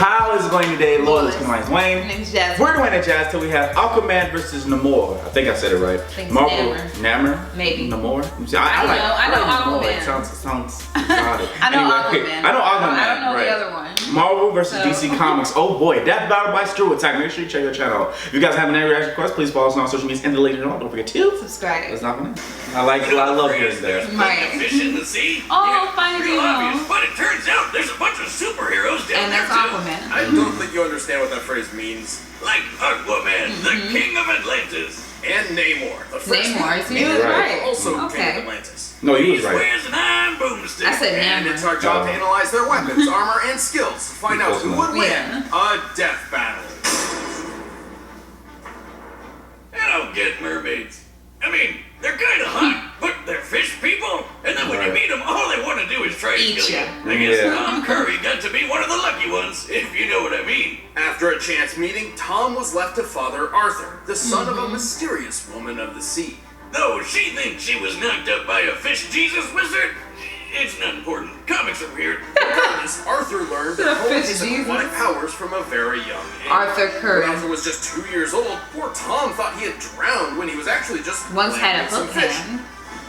How is it going today? Lord, it's my Dwayne. My name's Jazz. We're Dwayne and Jazz till we have Aquaman versus Namor. I think I said it right. Namor? Maybe. Namor? I know Aquaman. It sounds exotic. I know anyway, Aquaman. I know Aquaman. I don't know right. the other one. Marvel versus DC Comics. Oh boy, Death Battle by Screw Attack. Make sure you check your channel. If you guys have any reaction requests, please follow us on social media and the link below. Don't forget to subscribe. Let's not gonna. I love hearing that. Like a fish in the sea? Oh, finally. Real obvious, but it turns out there's a bunch of superheroes down And there that's too. Aquaman. I don't think you understand what that phrase means. Like Aquaman, the king of Atlantis. And Namor, the first Namor, so you was right. also Okay. king of Atlantis. No, you was He right. swears an iron boomstick. I said And Namor. it's our job to analyze their weapons, armor, and skills. Find out who would win Yeah. a death battle. I don't get mermaids. I mean, they're kind of hot, but they're fish people. And then when you meet them, all they want to do is try to Eat kill you. ya. I guess Yeah. Tom Curry got to be one of the lucky ones, if you know what I mean. After a chance meeting, Tom was left to father Arthur, the son of a mysterious woman of the sea. Though she thinks she was knocked up by a fish Jesus wizard, it's not important. Comics are weird. Regardless, Arthur learned The that holding fish his Jesus. aquatic powers from a very young age. Arthur Curry. When Arthur was just 2 years old, poor Tom thought he had drowned when he was actually just Once had a playing with some hook fish hand.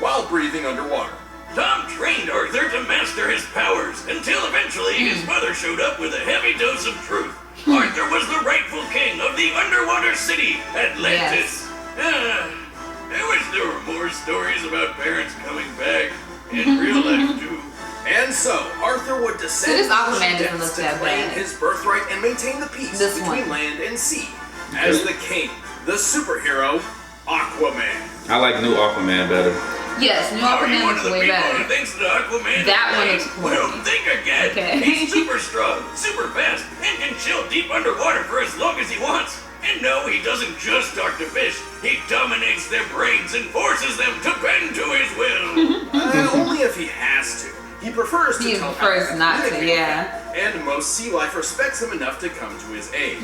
while breathing underwater. Tom trained Arthur to master his powers until eventually his mother showed up with a heavy dose of truth. Arthur was the rightful king of the underwater city, Atlantis. I wish there were more stories about parents coming back in real life too. And so, Arthur would descend So this into Aquaman the doesn't depths look to that claim bad. his birthright and maintain the peace This between one. land and sea. As the king, the superhero, Aquaman. I like new Aquaman better. Yes, New Are you Aquaman one looks of the way people who better. thinks that Aquaman That is one lame? looks corny. Well, think again. Okay. He's super strong, super fast, and can chill deep underwater for as long as he wants. And no, he doesn't just talk to fish. He dominates their brains and forces them to bend to his will. Only if he has to. He prefers to He tell prefers how not to, communicate with yeah. them, and most sea life respects him enough to come to his aid.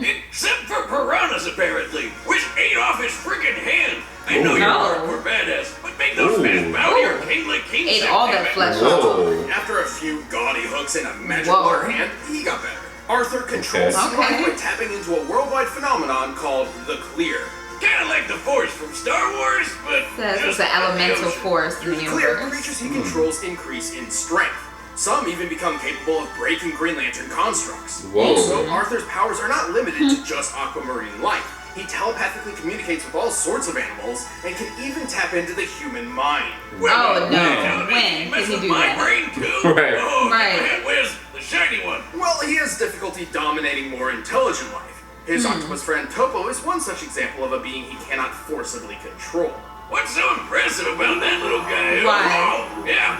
Except for piranhas, apparently, which ate off his freaking hand. I know Ooh. you're No. hardcore badass, but make those Ooh. fish bow to your kingly king. Ate all that flesh Whoa. After a few gaudy hooks and a magic Whoa. water hand, he got better. Arthur controls sea life Okay. by tapping into a worldwide phenomenon called the Clear. Kind of like the Force from Star Wars, but Says it's just an in the elemental ocean. force in the Through Clear, universe. creatures he controls increase in strength. Some even become capable of breaking Green Lantern constructs. Whoa. Also, Arthur's powers are not limited to just aquamarine life. He telepathically communicates with all sorts of animals and can even tap into the human mind. Well, Oh, no. telling me When he can messed he with do my that? brain too? Right. Oh, Right. man, where's the shiny one? Well, he has difficulty dominating more intelligent life. His octopus friend Topo is one such example of a being he cannot forcibly control. What's so impressive about that little guy? Why? Oh, yeah,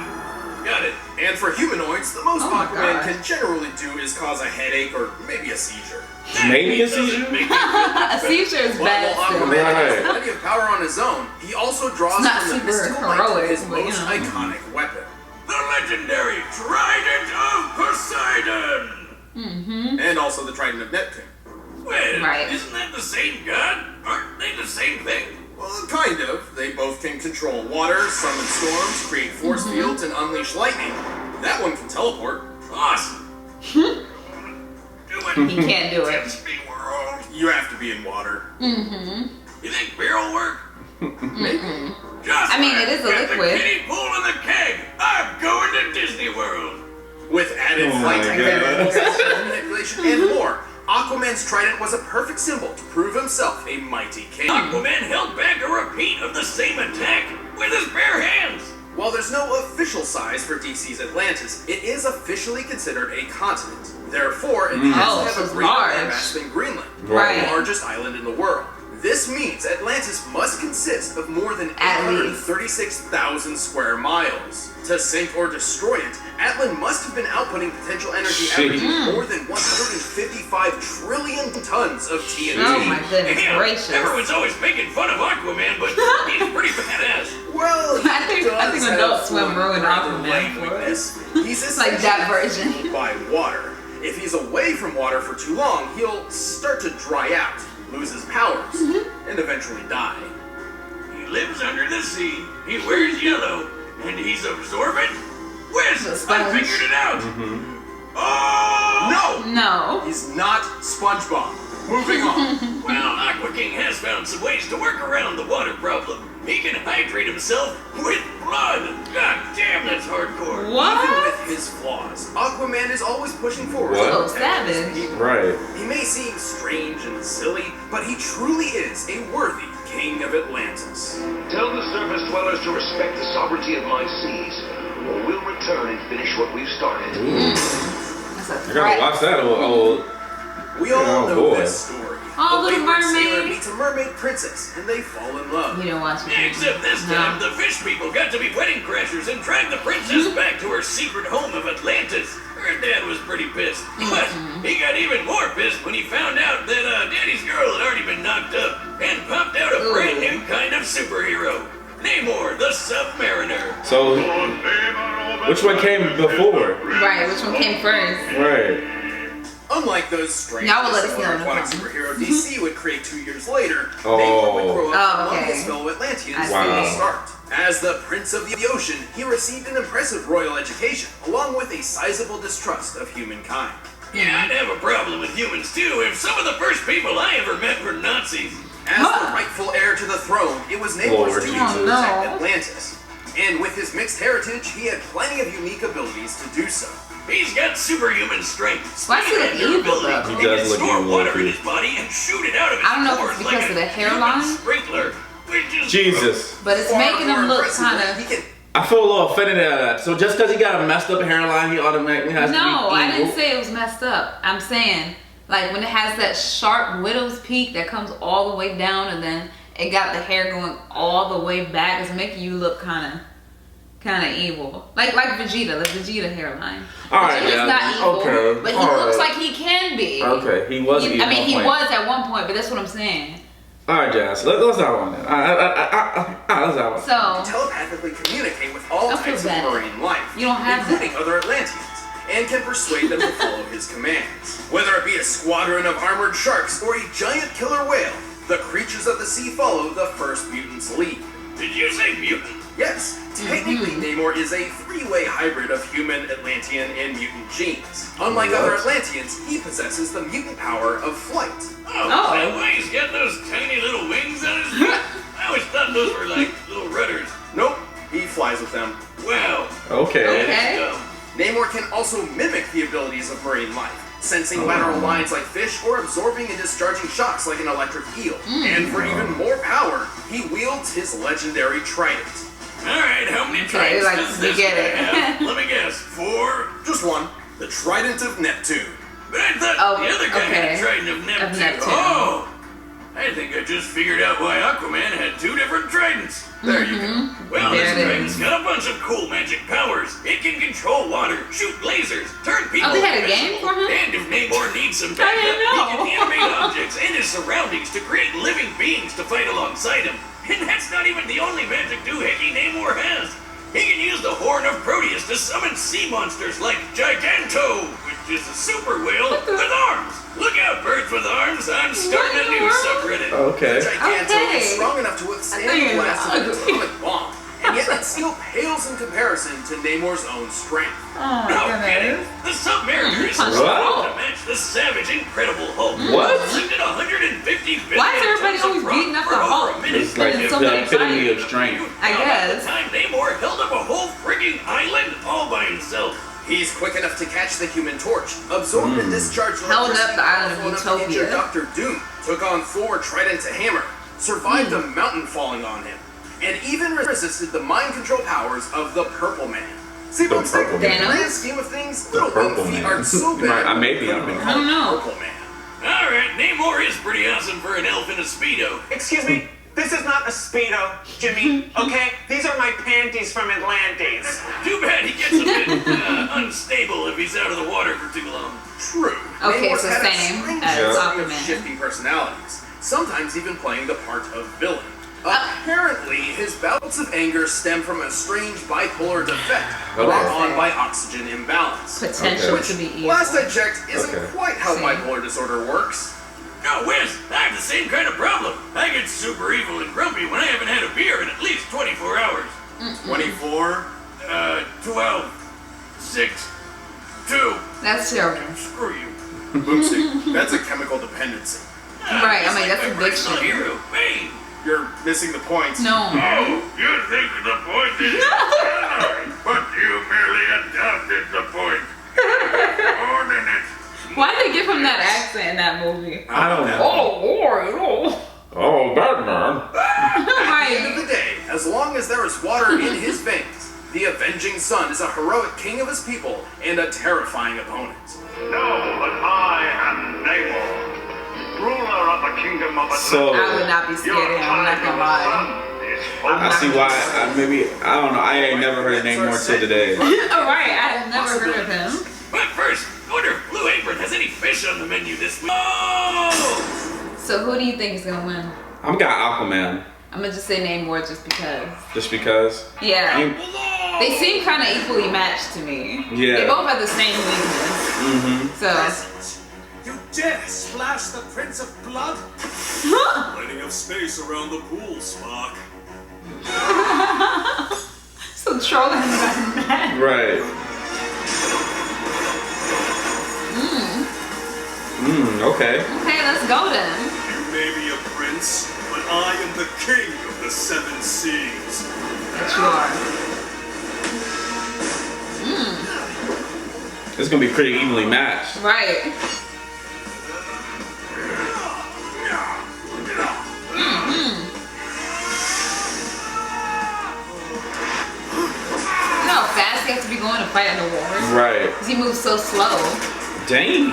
got it. And for humanoids, the most Oh my Aquaman God. can generally do is cause a headache or maybe a seizure. Maybe a Doesn't seizure? make me feel A seizure is But bad while still. Aquaman has Right. plenty of power on his own, he also draws It's not from the super mystical might of heroic, his but, you most know. iconic weapon. the legendary Trident of Poseidon. And also the Trident of Neptune. Well, Right. isn't that the same god? Aren't they the same thing? Well, kind of. They both can control water, summon storms, create force fields, and unleash lightning. That one can teleport. Awesome. Do it. He can't do it. Disney World. You have to be in water. You think beer will work? Just I mean, like it is a at liquid. The kiddie pool in the keg. I'm going to Disney World. With added Oh flight my technique, manipulation, and more, Aquaman's trident was a perfect symbol to prove himself a mighty king. Aquaman held back a repeat of the same attack with his bare hands. While there's no official size for DC's Atlantis, it is officially considered a continent. Therefore, it has Oh, to so have it's a greater large. landmass than Greenland, Right. the largest island in the world. This means Atlantis must consist of more than At least. 836,000 square miles. To sink or destroy it, Atlan must have been outputting potential energy Jeez. averaging more than 155 trillion tons of TNT. Oh my goodness Damn, gracious. everyone's always making fun of Aquaman, but he's pretty badass. Well, he I think does have Adult Swim one ruined rather Aquaman lame for weakness. He's It's like that essentially version. by water. If he's away from water for too long, he'll start to dry out, lose his powers, and eventually die. He lives under the sea, he wears yellow, and he's absorbent? Wiz, The I sponge. figured it out! Oh, No! No. He's not SpongeBob. Moving on. Well, Aqua King has found some ways to work around the water problem. He can hydrate himself with blood. God damn, that's hardcore. What? Even with his flaws, Aquaman is always pushing forward. What? to Oh, protect his savage. people. Right. He may seem strange and silly, but he truly is a worthy king of Atlantis. Tell the surface dwellers to respect the sovereignty of my seas, or we'll return and finish what we've started. That's a I gotta threat. watch that old. We all Oh, know boy. this story. Oh, A Little wayward sailor Mermaid. meets a mermaid princess, and they fall in love. You don't watch it. Except this No. time, the fish people got to be wedding crashers and dragged the princess back to her secret home of Atlantis. Her dad was pretty pissed, but he got even more pissed when he found out that Daddy's girl had already been knocked up and popped out a brand new kind of superhero. Namor, the Submariner. So, which one came before? Right, which one came first? Right. Unlike those strange Y'all will let us know similar in the aquatic comments. superhero DC would create 2 years later, Oh. Namor would grow up Oh, among okay. his fellow Atlanteans I from the see. start. As the Prince of the Ocean, he received an impressive royal education, along with a sizable distrust of humankind. Yeah, I'd have a problem with humans too if some of the first people I ever met were Nazis. As the rightful heir to the throne, it was Lord Namor's duty Jesus. to Oh, protect no. Atlantis. And with his mixed heritage, he had plenty of unique abilities to do so. He's got superhuman strength. Why does he look and evil, durability. though? He He does can look store evil, water too. in his body and shoot it out of his I don't know if pores it's like because a of the human hairline. sprinkler. Which is Jesus. But it's Far making him more look impressive, kind he of. can I feel a little offended at that. So just because he got a messed up hairline, he automatically has to be No, I evil? didn't say it was messed up. I'm saying, like, when it has that sharp widow's peak that comes all the way down and then it got the hair going all the way back, it's making you look kind of evil. Like Vegeta, the Vegeta hairline. All right, Vegeta's yeah, not evil, okay, but he all looks right. like he can be. Okay, he was evil. I mean, he at one point. was at one point, but that's what I'm saying. All right, Jazz. Let's have one then. Let's have one. So, telepathically communicate with all I feel types of bad. marine life, You don't have including other Atlanteans, and can persuade them to follow his commands. Whether it be a squadron of armored sharks or a giant killer whale, the creatures of the sea follow the first mutant's lead. Did you say mutant? Yes, technically Namor is a three-way hybrid of human, Atlantean, and mutant genes. Unlike What? other Atlanteans, he possesses the mutant power of flight. Oh, Oh. is that why he's got those tiny little wings on his feet? I always thought those were like little rudders. Nope, he flies with them. Wow. Okay. Okay. That's dumb. Namor can also mimic the abilities of marine life, sensing lateral lines like fish or absorbing and discharging shocks like an electric eel. And for even more power, he wields his legendary trident. Alright, how many Okay, tridents like, does we this get guy it. have? Let me guess. 4? Just one, the Trident of Neptune. But I thought Oh, the other guy had okay. a trident of Neptune. Neptune. Oh! I think I just figured out why Aquaman had 2 different tridents. There you go. Well, There this it trident's got a bunch of cool magic powers. It can control water, shoot lasers, turn people they had a game invisible, for him? and if Namor needs some I backup, didn't he know. can animate objects and his surroundings to create living beings to fight alongside him. And that's not even the only magic doohickey Namor has. He can use the horn of Proteus to summon sea monsters like Giganto, which is a super whale with arms. Look out, birds with arms! I'm starting a What in the new world? subreddit. Okay. Giganto Okay. is strong enough to I withstand thought you the were blast of an ugly. atomic bomb, and yet it still pales in comparison to Namor's own strength. oh No my kidding. goodness. The Submariner is What? strong to match the savage, incredible Hulk. What? Lifted 150 billion Why is everybody tons of always rock beating up for the over Hulk? a minute. It's like There's the so many epitome fights. of strength. I guess. At the time, Namor held up a whole frigging island all by himself. He's quick enough to catch the Human Torch, absorb and discharge Held up electricity the island of powerful enough to injure Utopia. Dr. Doom, took on Thor trident to hammer, survived a mountain falling on him, and even resisted the mind control powers of the Purple Man. See The what I'm saying? Purple In the Man. grand scheme of things, The little Purple winged feet Man. aren't so bad. I may be when on we it. call I don't him know. Purple Man. Alright, Namor is pretty awesome for an elf in a Speedo. Excuse me, this is not a Speedo, Jimmy, okay? These are my panties from Atlantis. Too bad he gets a bit unstable if he's out of the water for too long. True. Okay, Namor's so had a same strange as string of Aquaman. shifting personalities, sometimes even playing the part of villain. Apparently, his bouts of anger stem from a strange bipolar defect brought on by oxygen imbalance. Potential Which, to be evil. last I checked, isn't Okay. quite how Same. bipolar disorder works. No, Wiz, I have the same kind of problem. I get super evil and grumpy when I haven't had a beer in at least 24 hours. 24? 12, 6, 2. That's terrible. Screw you. Boomstick, that's a chemical dependency. Right, I Just mean, like that's my personal addiction. hero, Bane. You're missing the point. No. Oh, you think the point is but you merely adopted the point. More than it. Why'd they give him that accent in that movie? I don't know. Oh, Batman. At the end of Right. the day, as long as there is water in his veins, the Avenging Sun is a heroic king of his people and a terrifying opponent. No, but I am Namor, ruler of the kingdom of So I would not be scared of him, I'm not gonna lie. I see why. I don't know. I ain't never heard his name more till today. Alright, I have never heard of him. But first, I wonder if Blue Apron has any fish on the menu this month. Oh! So who do you think is gonna win? I'm got Aquaman. I'm gonna just say Namor just because. Just because. Yeah. You- They seem kind of equally matched to me. Yeah. They both have the same weakness. Mm-hmm. So. You dare splash the Prince of Blood? Plenty of space around the pool, Spock. So trolling about that. Right. Okay. Okay, let's go then. You may be a prince, but I am the king of the 7 seas. That you are. It's gonna be pretty evenly matched. Right. You know how fast he has to be going to fight underwater? Right. Because he moves so slow. Dang.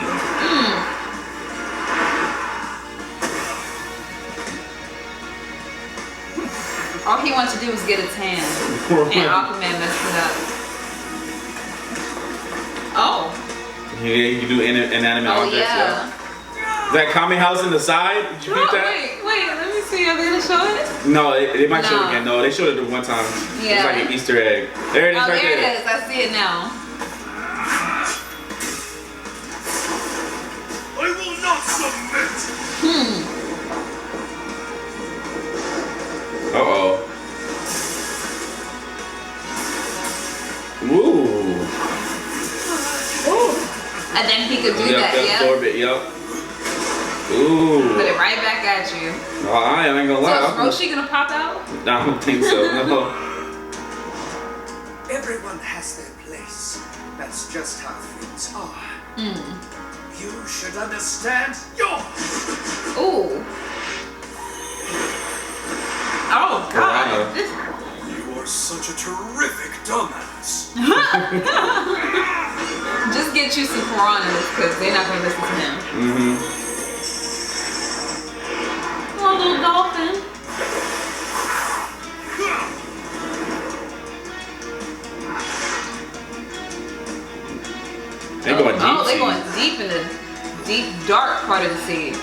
All he wants to do is get a tan. And Aquaman messed it up. Oh. Yeah, you can do inanimate Oh, objects. yeah. Is that Kami House in the side? Did you beat Oh, that? wait, let me see. Are they gonna show it? No, they might show it No. again. No, they showed it one time. Yeah. It's like an Easter egg. There it is, Oh, right there there. it is. I see it now. I will not submit! Uh-oh. Ooh. And then he could do Yep, that, yeah. absorb it, yep. Ooh. Put it right back at you. Oh, I ain't gonna lie. So is Roshi gonna pop out? No, I don't think so. No. Everyone has their place. That's just how things are. You should understand yours. Ooh. Oh God. You are such a terrific dumbass. Just get you some piranhas because they're not gonna listen to him. Oh, little dolphin. They going deep. Oh, they're sea. going deep in the deep, dark part of the sea.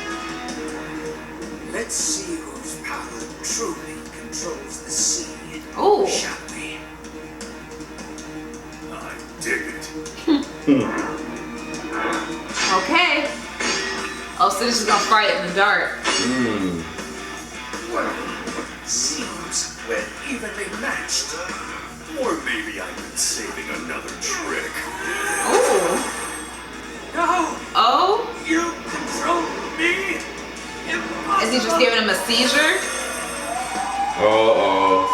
Let's see whose power truly controls the sea. Ooh. Shall we? I dig it. Okay. Oh, so this is gonna fight in the dark. Well, seems we're evenly matched. Or maybe I've been saving another trick. Ooh. No, Oh. you control me. Is he just giving him a seizure? Uh-oh.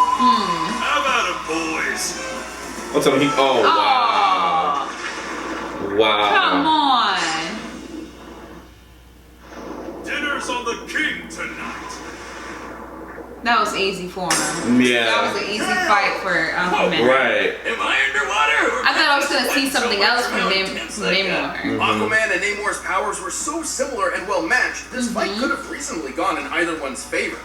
How about it, boys? What's up? Oh, wow. Oh. Wow. Come on. Dinner's on the king tonight. That was easy for him. Yeah. That was an easy fight for Aquaman. Right. Am I underwater? Or I thought I was gonna see something else from Namor. Namor. Aquaman and Namor's powers were so similar and well matched, this fight could have reasonably gone in either one's favor.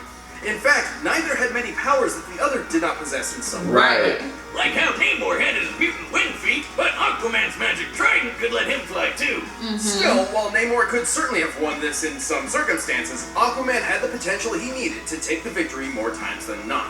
In fact, neither had many powers that the other did not possess in some way. Right. Like how Namor had his mutant wing feet, but Aquaman's magic trident could let him fly too. Still, while Namor could certainly have won this in some circumstances, Aquaman had the potential he needed to take the victory more times than not.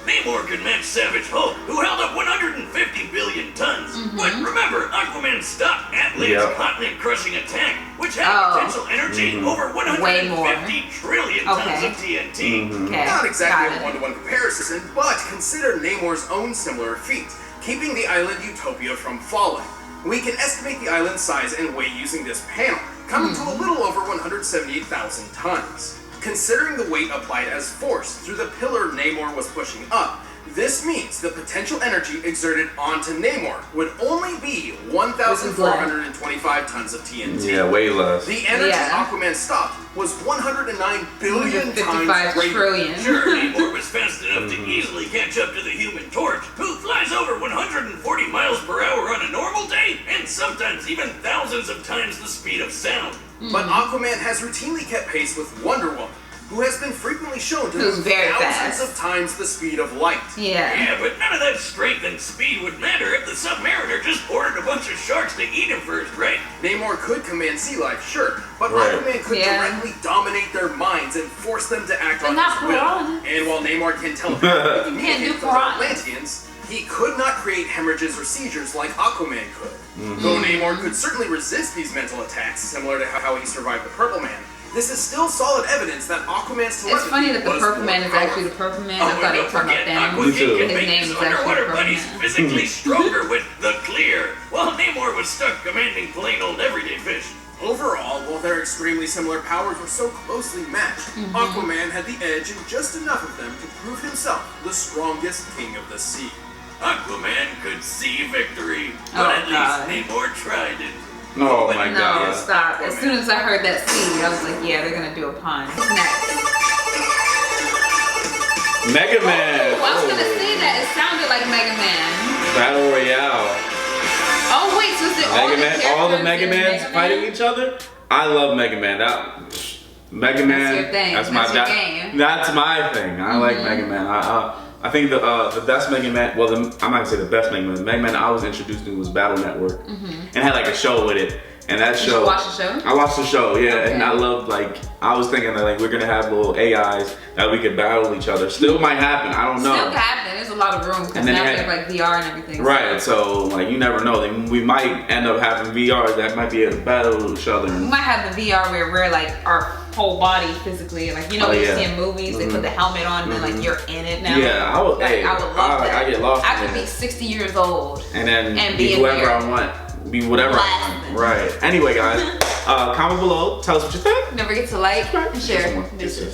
Namor could match Savage Hulk, who held up 150 billion tons. But remember, Aquaman stopped Atlantis' Yep. continent-crushing attack, which had Oh. potential energy over Way more. 150 trillion tons Okay. of TNT. Okay. Not exactly got a it. one-to-one comparison, but consider Namor's own similar feat, keeping the island Utopia from falling. We can estimate the island's size and weight using this panel, coming to a little over 178,000 tons. Considering the weight applied as force through the pillar Namor was pushing up, this means the potential energy exerted onto Namor would only be 1,425 tons of TNT. Yeah, way less. The energy Yeah. Aquaman stopped was 109 billion 155 times trillion. Sure, Namor was fast enough to easily catch up to the Human Torch, who flies over 140 miles per hour on a normal day, and sometimes even thousands of times the speed of sound. But Aquaman has routinely kept pace with Wonder Woman, who has been frequently shown to Who's move very thousands fast. of times the speed of light. Yeah. Yeah, but none of that strength and speed would matter if the Submariner just ordered a bunch of sharks to eat him first, right? Namor could command sea life, sure, but Right. Aquaman could Yeah. directly dominate their minds and force them to act But on not his will. piranhas. And while Namor can tell Can't do communicate with piranhas. Atlanteans, he could not create hemorrhages or seizures like Aquaman could. Though Namor could certainly resist these mental attacks, similar to how he survived the Purple Man, this is still solid evidence that Aquaman's telepathy It's funny that the was Purple more Man is actually the powerful. Purple Man. Oh, I and thought he don't was talking about forget, Thanos. Me too. Aquaman can His make name his is actually underwater Purple buddies Man. physically stronger with the clear, while Namor was stuck commanding plain old everyday fish. Overall, while their extremely similar powers were so closely matched, Aquaman had the edge in just enough of them to prove himself the strongest king of the sea. Aquaman could see victory, Oh, but at God. least Namor tried it. Oh my No, god. stop. As soon as I heard that scene, I was like, yeah, they're gonna do a pun. Who's next? Mega Man. Oh, I was gonna say that. It sounded like Mega Man. Battle Royale. Oh, wait, so is it all Mega the Man. characters All the in Mega Mans Man? fighting each other. I love Mega Man. Mega Man. your thing. That's That's my your game. That's my thing. I like Mega Man. I think the best Mega Man. Well, I'm not gonna say the best Mega Man. The Mega Man I was introduced to was Battle Network, and had like a show with it. And that Did show. you watch the show? I watched the show, yeah, Okay. and I loved I was thinking that we're gonna have little AIs that we could battle each other. Still might happen. I don't know. Still could happen. There's a lot of room because And then now they we had- have like VR and everything. Right, so you never know. We might end up having VRs that might be able to battle each other. We And, might have the VR where we're like our whole body physically, like Oh, what you yeah. see in movies. They put the helmet on and then like you're in it now. yeah, I would. Like, Hey, I would love that. I get lost. I in could be it. 60 years old. And then and be be in whoever there. I want. Be whatever I Blasting. want. Right. Anyway, guys, comment below. Tell us what you think. Don't forget to like and share. Just one. Dishes.